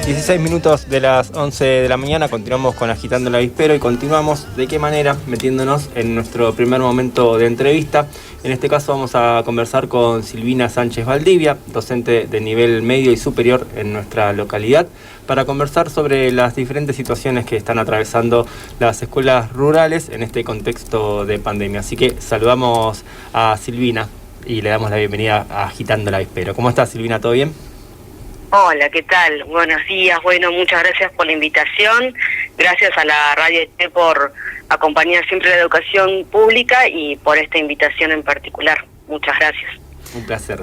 16 minutos de las 11 de la mañana, continuamos con Agitando el Avispero y continuamos, ¿de qué manera? Metiéndonos en nuestro primer momento de entrevista. En este caso vamos a conversar con Silvina Sánchez Valdivia, docente de nivel medio y superior en nuestra localidad, para conversar sobre las diferentes situaciones que están atravesando las escuelas rurales en este contexto de pandemia. Así que saludamos a Silvina y le damos la bienvenida a Agitando el Avispero. ¿Cómo estás, Silvina? ¿Todo bien? Hola, ¿qué tal? Buenos días. Bueno, muchas gracias por la invitación. Gracias a la Radio ET por acompañar siempre la educación pública y por esta invitación en particular. Muchas gracias. Un placer.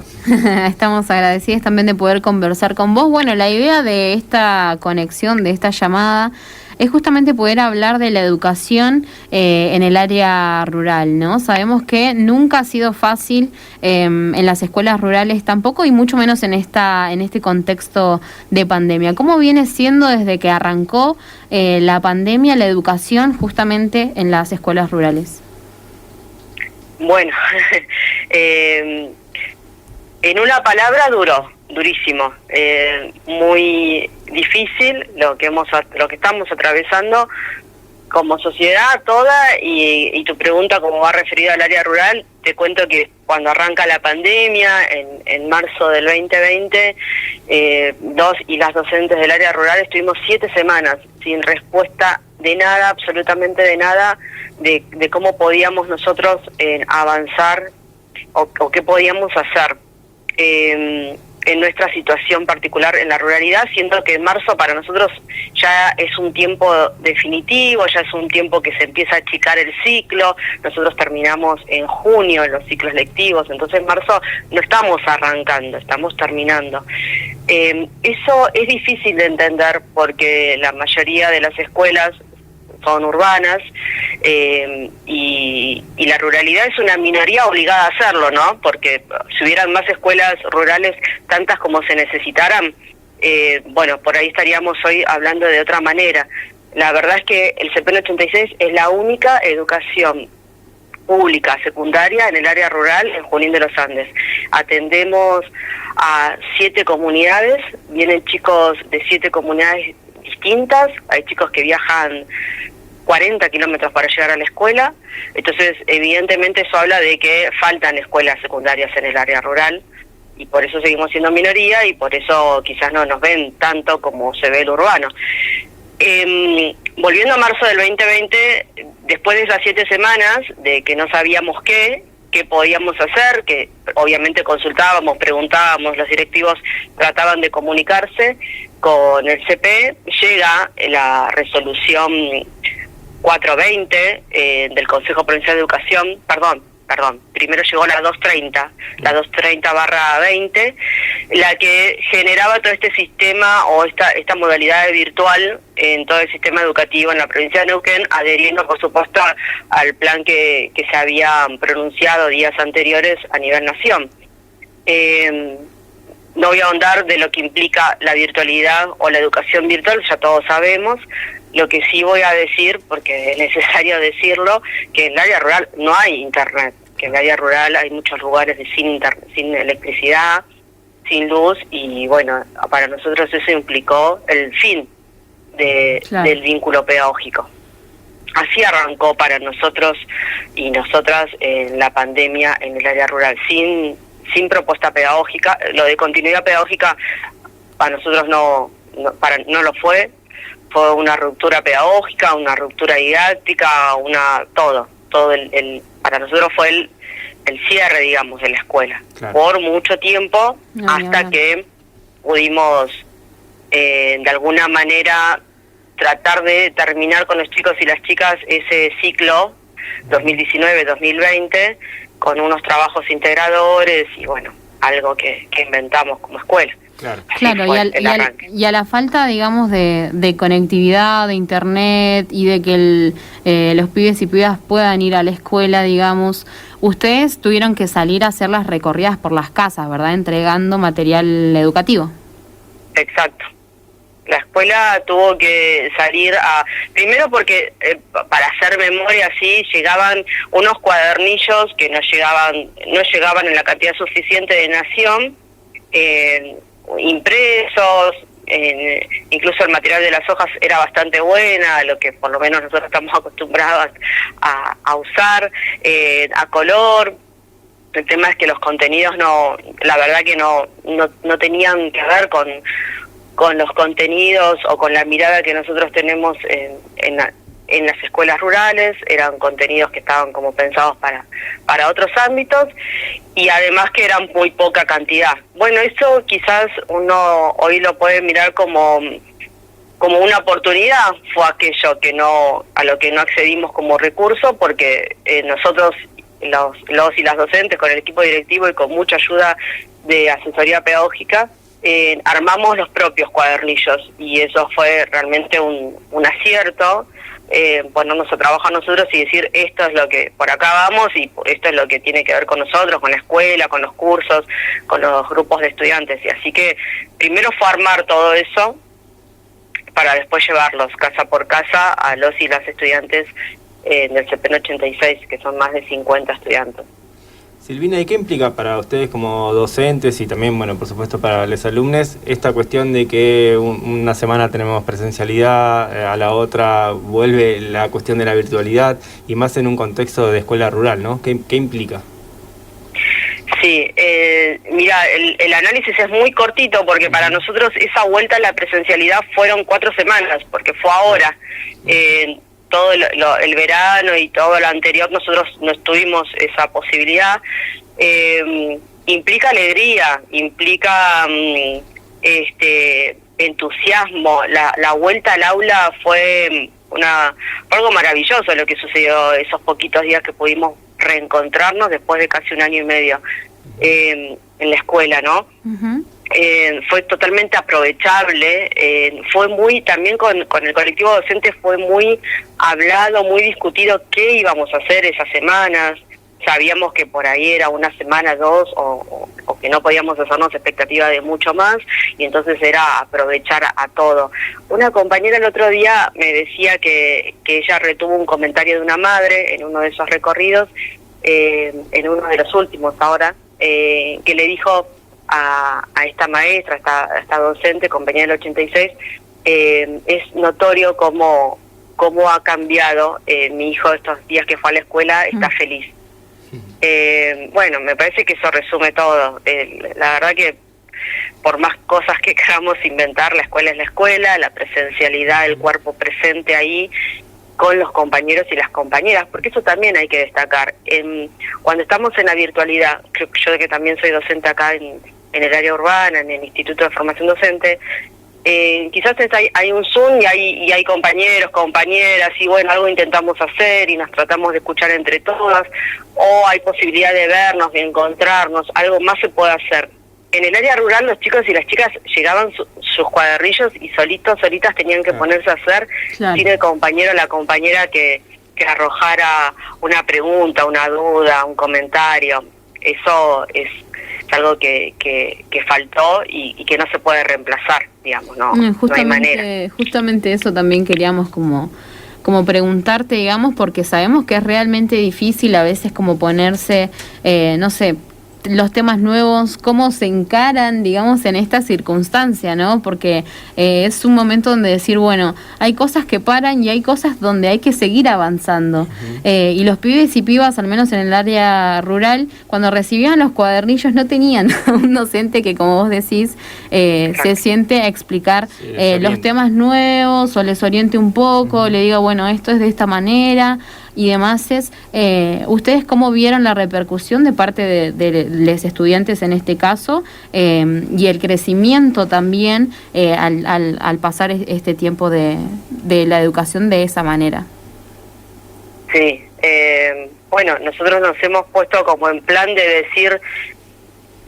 Estamos agradecidos también de poder conversar con vos. Bueno, la idea de esta conexión, de esta llamada, es justamente poder hablar de la educación en el área rural, ¿no? Sabemos que nunca ha sido fácil en las escuelas rurales tampoco, y mucho menos en este contexto de pandemia. ¿Cómo viene siendo desde que arrancó la pandemia la educación justamente en las escuelas rurales? Bueno, en una palabra, durísimo, muy difícil lo que estamos atravesando como sociedad toda, y tu pregunta como va referida al área rural, te cuento que cuando arranca la pandemia en marzo del 2020, las docentes del área rural estuvimos 7 semanas sin respuesta de nada, absolutamente de nada, de cómo podíamos nosotros avanzar o qué podíamos hacer en nuestra situación particular en la ruralidad. Siento que en marzo para nosotros ya es un tiempo definitivo, ya es un tiempo que se empieza a achicar el ciclo. Nosotros terminamos en junio los ciclos lectivos, entonces en marzo no estamos arrancando, estamos terminando. Eso es difícil de entender porque la mayoría de las escuelas son urbanas, y la ruralidad es una minoría obligada a hacerlo, ¿no? Porque si hubieran más escuelas rurales, tantas como se necesitaran, bueno, por ahí estaríamos hoy hablando de otra manera. La verdad es que el CEPEN 86 es la única educación pública secundaria en el área rural en Junín de los Andes. Atendemos a 7 comunidades, vienen chicos de 7 comunidades distintas, hay chicos que viajan 40 kilómetros para llegar a la escuela, entonces evidentemente eso habla de que faltan escuelas secundarias en el área rural, y por eso seguimos siendo minoría, y por eso quizás no nos ven tanto como se ve el urbano. Volviendo a marzo del 2020, después de esas 7 semanas de que no sabíamos qué podíamos hacer, que obviamente consultábamos, preguntábamos, los directivos trataban de comunicarse con el CP, llega la resolución 420 del Consejo Provincial de Educación, perdón, primero llegó la 230, la 230/20, la que generaba todo este sistema o esta modalidad virtual en todo el sistema educativo en la provincia de Neuquén, adheriendo por supuesto al plan que se había pronunciado días anteriores a nivel nación. No voy a ahondar de lo que implica la virtualidad o la educación virtual, ya todos sabemos. Lo que sí voy a decir, porque es necesario decirlo, que en el área rural no hay internet, que en el área rural hay muchos lugares sin electricidad, sin luz, y bueno, para nosotros eso implicó el fin del vínculo pedagógico. Así arrancó para nosotros y nosotras la pandemia en el área rural, sin propuesta pedagógica. Lo de continuidad pedagógica para nosotros no lo fue una ruptura pedagógica, una ruptura didáctica, todo para nosotros fue el cierre, digamos, de la escuela, claro, por mucho tiempo, hasta que pudimos de alguna manera tratar de terminar con los chicos y las chicas ese ciclo 2019-2020 con unos trabajos integradores y bueno, algo que inventamos como escuela. Claro, y a la falta, digamos, de conectividad, de internet y de que los pibes y pibas puedan ir a la escuela, digamos, ustedes tuvieron que salir a hacer las recorridas por las casas, ¿verdad? Entregando material educativo. Exacto. La escuela tuvo que salir primero porque para hacer memoria sí llegaban unos cuadernillos que no llegaban en la cantidad suficiente de nación, impresos, incluso el material de las hojas era bastante buena, lo que por lo menos nosotros estamos acostumbrados a usar, a color. El tema es que los contenidos la verdad que no tenían que ver con los contenidos o con la mirada que nosotros tenemos en las escuelas rurales. Eran contenidos que estaban como pensados para otros ámbitos, y además que eran muy poca cantidad. Bueno, eso quizás uno hoy lo puede mirar como una oportunidad. Fue aquello a lo que no accedimos como recurso, porque nosotros, los y las docentes, con el equipo directivo y con mucha ayuda de asesoría pedagógica, armamos los propios cuadernillos, y eso fue realmente un acierto. Ponernos a trabajar nosotros y decir, esto es lo que por acá vamos, y esto es lo que tiene que ver con nosotros, con la escuela, con los cursos, con los grupos de estudiantes. Y así que primero fue armar todo eso para después llevarlos casa por casa a los y las estudiantes del CPN 86, que son más de 50 estudiantes. Silvina, ¿y qué implica para ustedes como docentes y también, bueno, por supuesto para los alumnos, esta cuestión de que una semana tenemos presencialidad, a la otra vuelve la cuestión de la virtualidad, y más en un contexto de escuela rural, ¿no? ¿Qué implica? Sí, mira, el análisis es muy cortito, porque para nosotros esa vuelta a la presencialidad fueron 4 semanas, porque fue ahora. Todo el verano y todo lo anterior nosotros no tuvimos esa posibilidad. Implica alegría, implica entusiasmo. La vuelta al aula fue algo maravilloso lo que sucedió esos poquitos días que pudimos reencontrarnos después de casi 1 año y medio en la escuela, ¿no? Uh-huh. Fue totalmente aprovechable. Fue muy, también con el colectivo docente fue muy hablado, muy discutido qué íbamos a hacer esas semanas. Sabíamos que por ahí era 1 semana, 2, o que no podíamos hacernos expectativa de mucho más, y entonces era aprovechar a todo. Una compañera el otro día me decía que ella retuvo un comentario de una madre en uno de esos recorridos, en uno de los últimos ahora, que le dijo a esta maestra, a esta docente, compañera del 86, es notorio cómo ha cambiado mi hijo estos días que fue a la escuela, está feliz. Bueno, me parece que eso resume todo. La verdad que por más cosas que queramos inventar, la escuela es la escuela, la presencialidad, el cuerpo presente ahí con los compañeros y las compañeras, porque eso también hay que destacar. Cuando estamos en la virtualidad, creo que yo que también soy docente acá en el área urbana, en el Instituto de Formación Docente, quizás hay un Zoom y hay compañeros, compañeras, y bueno, algo intentamos hacer y nos tratamos de escuchar entre todas, o hay posibilidad de vernos, de encontrarnos, algo más se puede hacer. En el área rural los chicos y las chicas llegaban sus cuadernillos y solitas tenían que ponerse a hacer, sin el compañero o la compañera que arrojara una pregunta, una duda, un comentario. Eso es algo que faltó y que no se puede reemplazar, digamos, no hay manera. Justamente eso también queríamos como preguntarte, digamos, porque sabemos que es realmente difícil a veces como ponerse, no sé, los temas nuevos, cómo se encaran, digamos, en esta circunstancia, ¿no? Porque es un momento donde decir, bueno, hay cosas que paran y hay cosas donde hay que seguir avanzando. Uh-huh. Y los pibes y pibas, al menos en el área rural, cuando recibían los cuadernillos no tenían un docente que, como vos decís, se siente a explicar los temas nuevos, o les oriente un poco, uh-huh. Le diga, bueno, esto es de esta manera y demás. ¿Ustedes cómo vieron la repercusión de parte de los estudiantes en este caso, y el crecimiento también al pasar este tiempo de la educación de esa manera? Sí, bueno, nosotros nos hemos puesto como en plan de decir,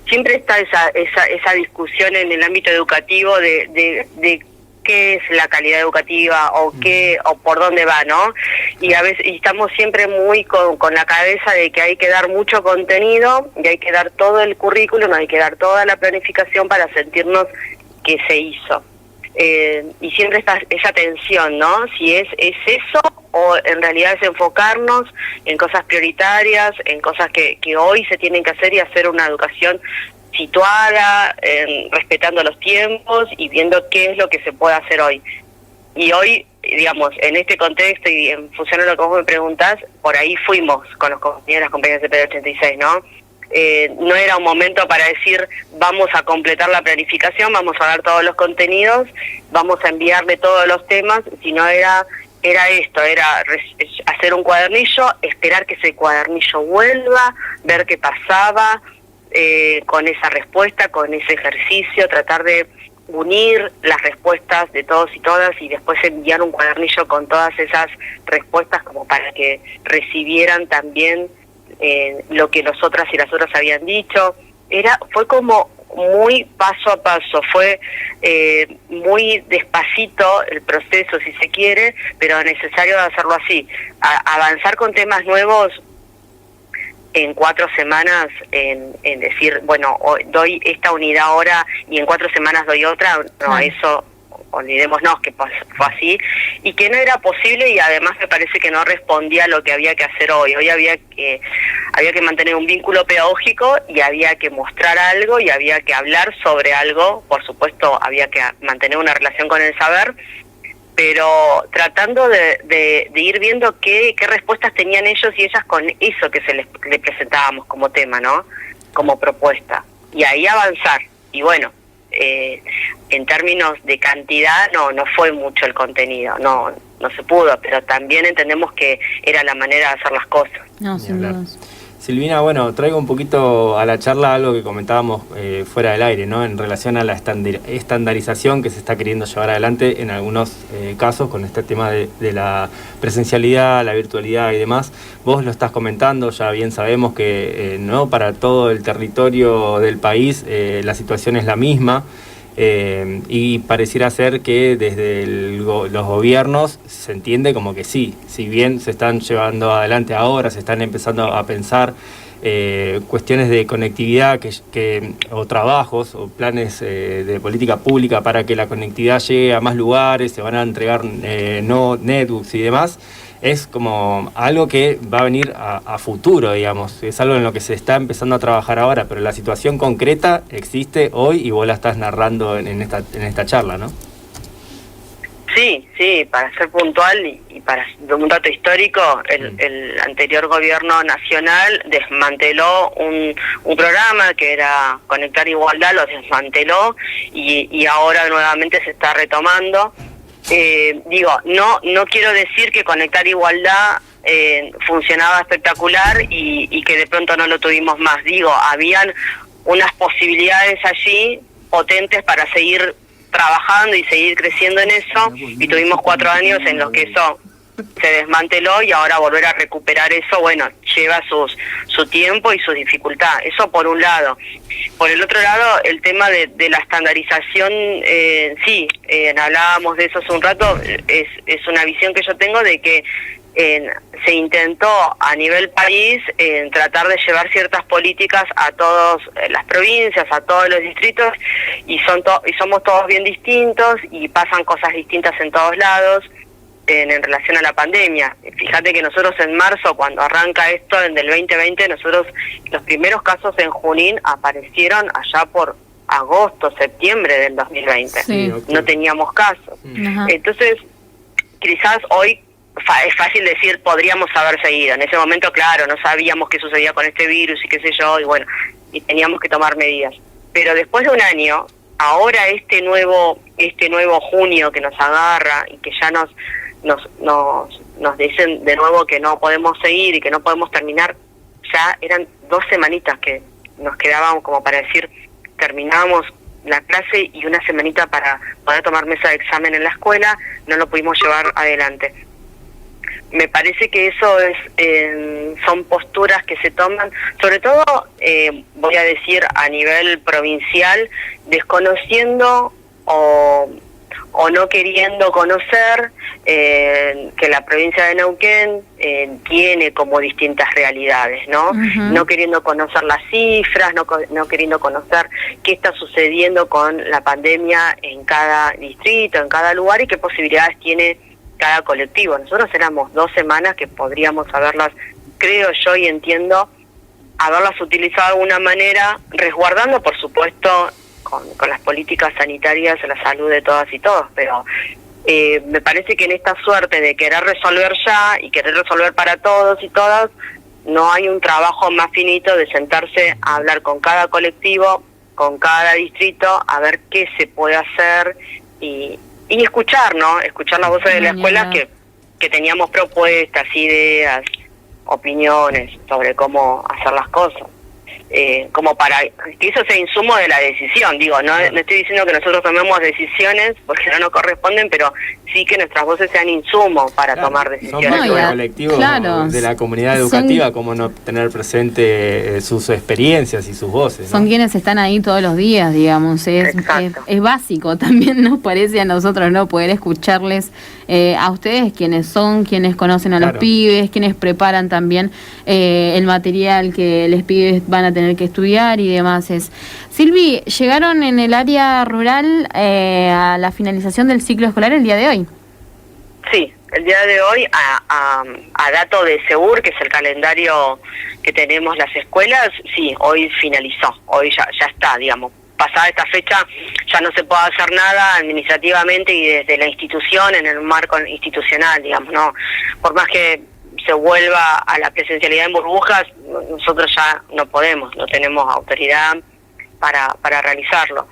siempre está esa discusión en el ámbito educativo de qué es la calidad educativa o qué o por dónde va, ¿no? Y a veces estamos siempre muy con la cabeza de que hay que dar mucho contenido y hay que dar todo el currículum, hay que dar toda la planificación para sentirnos que se hizo. Y siempre está esa tensión, ¿no? Si es eso o en realidad es enfocarnos en cosas prioritarias, en cosas que hoy se tienen que hacer y hacer una educación situada, respetando los tiempos y viendo qué es lo que se puede hacer hoy. Y hoy, digamos, en este contexto y en función de lo que vos me preguntás, por ahí fuimos con los compañeros y las compañeras de PD86, ¿no? No era un momento para decir vamos a completar la planificación, vamos a dar todos los contenidos, vamos a enviarle todos los temas, sino era esto, era hacer un cuadernillo, esperar que ese cuadernillo vuelva, ver qué pasaba con esa respuesta, con ese ejercicio, tratar de unir las respuestas de todos y todas y después enviar un cuadernillo con todas esas respuestas como para que recibieran también lo que nosotras y las otras habían dicho. Fue como muy paso a paso, fue muy despacito el proceso, si se quiere, pero necesario hacerlo así. Avanzar con temas nuevos en 4 semanas, en decir, bueno, doy esta unidad ahora y en 4 semanas doy otra, no, eso olvidémonos que fue así, y que no era posible, y además me parece que no respondía a lo que había que hacer hoy. Hoy había que mantener un vínculo pedagógico y había que mostrar algo y había que hablar sobre algo. Por supuesto, había que mantener una relación con el saber, pero tratando de ir viendo qué respuestas tenían ellos y ellas con eso que le presentábamos como tema, ¿no? Como propuesta. Y ahí avanzar. Y bueno, en términos de cantidad no fue mucho el contenido, no se pudo, pero también entendemos que era la manera de hacer las cosas. No, sin dudas. Silvina, bueno, traigo un poquito a la charla algo que comentábamos fuera del aire, ¿no? En relación a la estandarización que se está queriendo llevar adelante en algunos casos con este tema de la presencialidad, la virtualidad y demás. Vos lo estás comentando, ya bien sabemos que no para todo el territorio del país la situación es la misma. Y pareciera ser que desde los gobiernos se entiende como que sí, si bien se están llevando adelante ahora, se están empezando a pensar cuestiones de conectividad o trabajos o planes de política pública para que la conectividad llegue a más lugares, se van a entregar netbooks y demás. Es como algo que va a venir a futuro, digamos. Es algo en lo que se está empezando a trabajar ahora, pero la situación concreta existe hoy y vos la estás narrando en esta charla, ¿no? Sí, para ser puntual y para un dato histórico, el anterior gobierno nacional desmanteló un programa que era Conectar Igualdad, lo desmanteló y ahora nuevamente se está retomando. No quiero decir que Conectar Igualdad funcionaba espectacular y que de pronto no lo tuvimos más. Habían unas posibilidades allí potentes para seguir trabajando y seguir creciendo en eso, y tuvimos 4 años en los que eso se desmanteló y ahora volver a recuperar eso, bueno, lleva su tiempo y su dificultad. Eso por un lado. Por el otro lado, el tema de la estandarización, hablábamos de eso hace un rato, es una visión que yo tengo de que se intentó a nivel país tratar de llevar ciertas políticas a todas las provincias, a todos los distritos, y somos todos bien distintos y pasan cosas distintas en todos lados. En relación a la pandemia, fíjate que nosotros en marzo, cuando arranca esto en del 2020, nosotros los primeros casos en Junín aparecieron allá por agosto, septiembre del 2020. Sí. No teníamos casos. Entonces, quizás hoy es fácil decir podríamos haber seguido. En ese momento, claro, no sabíamos qué sucedía con este virus y qué sé yo, y bueno, y teníamos que tomar medidas. Pero después de un año, ahora este nuevo junio que nos agarra y que ya nos dicen de nuevo que no podemos seguir y que no podemos terminar, ya eran 2 semanitas que nos quedaban como para decir, terminábamos la clase y una semanita para poder tomar mesa de examen en la escuela, no lo pudimos llevar adelante. Me parece que eso son posturas que se toman, sobre todo, voy a decir, a nivel provincial, desconociendo o no queriendo conocer que la provincia de Neuquén tiene como distintas realidades, ¿no? No queriendo conocer las cifras, no queriendo conocer qué está sucediendo con la pandemia en cada distrito, en cada lugar, y qué posibilidades tiene cada colectivo. Nosotros éramos 2 semanas que podríamos haberlas, creo yo y entiendo, haberlas utilizado de alguna manera, resguardando, por supuesto, con las políticas sanitarias la salud de todas y todos, pero me parece que en esta suerte de querer resolver ya y querer resolver para todos y todas, no hay un trabajo más finito de sentarse a hablar con cada colectivo, con cada distrito, a ver qué se puede hacer y escuchar, ¿no? Escuchar las voces de la escuela que teníamos propuestas, ideas, opiniones sobre cómo hacer las cosas. Como para que eso sea insumo de la decisión, digo, no estoy diciendo que nosotros tomemos decisiones porque no nos corresponden, pero sí que nuestras voces sean insumo para tomar decisiones. Son parte del colectivo, de la comunidad educativa, como no tener presente sus experiencias y sus voces, ¿no? Son quienes están ahí todos los días, digamos, es básico, también nos parece a nosotros, ¿no? Poder escucharles a ustedes, quienes conocen a los pibes, quienes preparan también el material que los pibes van a tener que estudiar y demás. Silvi, ¿llegaron en el área rural a la finalización del ciclo escolar el día de hoy? Sí, el día de hoy, a dato de Segur, que es el calendario que tenemos las escuelas, sí, hoy finalizó, hoy ya está, digamos. Pasada esta fecha ya no se puede hacer nada administrativamente y desde la institución, en el marco institucional, digamos, no, por más que se vuelva a la presencialidad en burbujas, nosotros ya no podemos, no tenemos autoridad para realizarlo.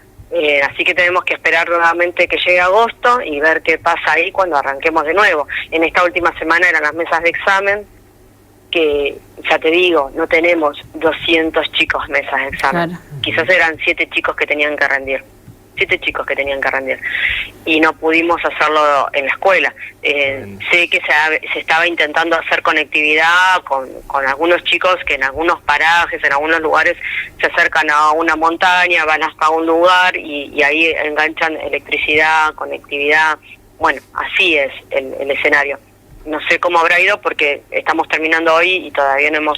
Así que tenemos que esperar nuevamente que llegue agosto y ver qué pasa ahí cuando arranquemos de nuevo. En esta última semana eran las mesas de examen, que ya te digo, no tenemos 200 chicos mesas de examen. Claro. Quizás eran 7 chicos que tenían que rendir. 7 chicos que tenían que rendir. Y no pudimos hacerlo en la escuela. Sé que se estaba intentando hacer conectividad con algunos chicos que en algunos parajes, en algunos lugares, se acercan a una montaña, van hasta un lugar y ahí enganchan electricidad, conectividad. Bueno, así es el escenario. No sé cómo habrá ido porque estamos terminando hoy y todavía no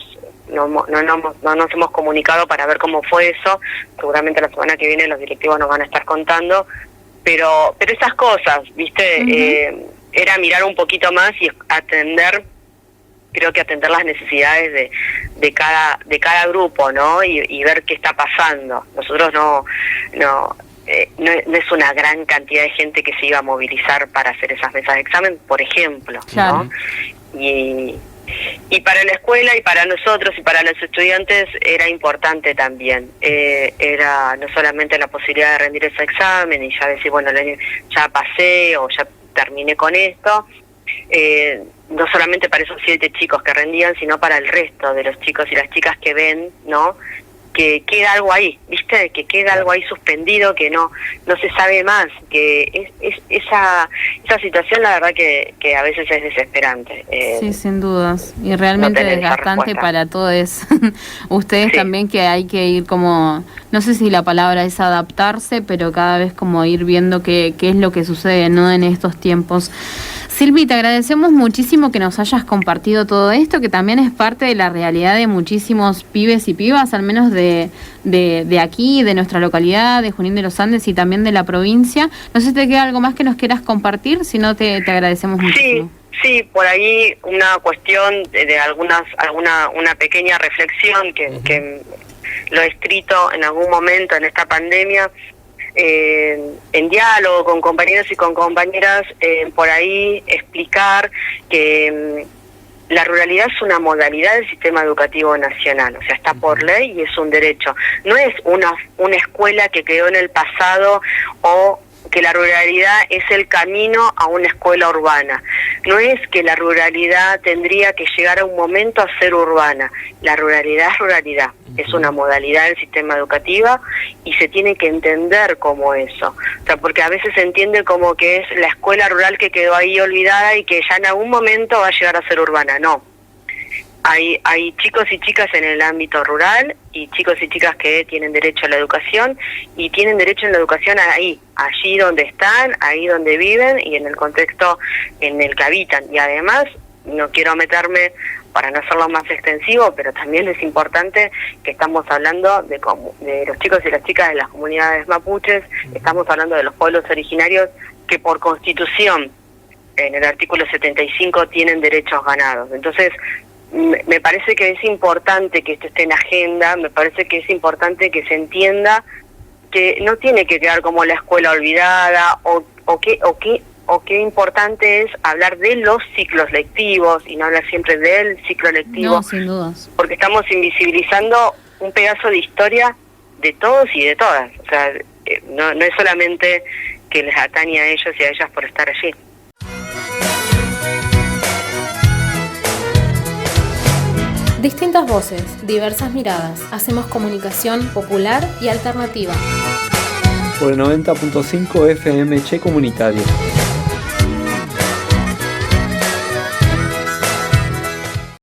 nos hemos comunicado para ver cómo fue eso. Seguramente la semana que viene los directivos nos van a estar contando, pero esas cosas, ¿viste? Era mirar un poquito más y atender las necesidades de cada grupo, ¿no? Y ver qué está pasando. Nosotros no es una gran cantidad de gente que se iba a movilizar para hacer esas mesas de examen, por ejemplo, ¿no? Y para la escuela y para nosotros y para los estudiantes era importante también. Era no solamente la posibilidad de rendir ese examen y ya decir, bueno, ya pasé o ya terminé con esto, no solamente para esos 7 chicos que rendían, sino para el resto de los chicos y las chicas que ven, ¿no?, que queda algo ahí, ¿viste? Que queda algo ahí suspendido, que no se sabe más, que esa situación la verdad que a veces es desesperante. Sí, sin dudas, y realmente desgastante para todos ustedes también, que hay que ir como, no sé si la palabra es adaptarse, pero cada vez como ir viendo qué es lo que sucede, ¿no?, en estos tiempos. Silvi, te agradecemos muchísimo que nos hayas compartido todo esto, que también es parte de la realidad de muchísimos pibes y pibas, al menos de aquí, de nuestra localidad, de Junín de los Andes y también de la provincia. No sé si te queda algo más que nos quieras compartir, si no te agradecemos muchísimo. Sí, por ahí una cuestión de una pequeña reflexión que lo he escrito en algún momento en esta pandemia, en diálogo con compañeros y con compañeras, por ahí explicar que la ruralidad es una modalidad del sistema educativo nacional, o sea, está por ley y es un derecho. No es una escuela que quedó en el pasado o que la ruralidad es el camino a una escuela urbana. No es que la ruralidad tendría que llegar a un momento a ser urbana. La ruralidad es ruralidad, es una modalidad del sistema educativo y se tiene que entender como eso. O sea, porque a veces se entiende como que es la escuela rural que quedó ahí olvidada y que ya en algún momento va a llegar a ser urbana. No. Hay chicos y chicas en el ámbito rural y chicos y chicas que tienen derecho a la educación y tienen derecho a la educación allí donde están, ahí donde viven y en el contexto en el que habitan. Y además, no quiero meterme para no hacerlo más extensivo, pero también es importante que estamos hablando de los chicos y las chicas de las comunidades mapuches, estamos hablando de los pueblos originarios que por constitución, en el artículo 75, tienen derechos ganados. Entonces, me parece que es importante que esto esté en agenda, me parece que es importante que se entienda que no tiene que quedar como la escuela olvidada, o qué importante es hablar de los ciclos lectivos y no hablar siempre del ciclo lectivo. No, sin dudas. Porque estamos invisibilizando un pedazo de historia de todos y de todas. O sea, no es solamente que les atañe a ellos y a ellas por estar allí. Distintas voces, diversas miradas. Hacemos comunicación popular y alternativa. Por el 90.5 FM Che Comunitario.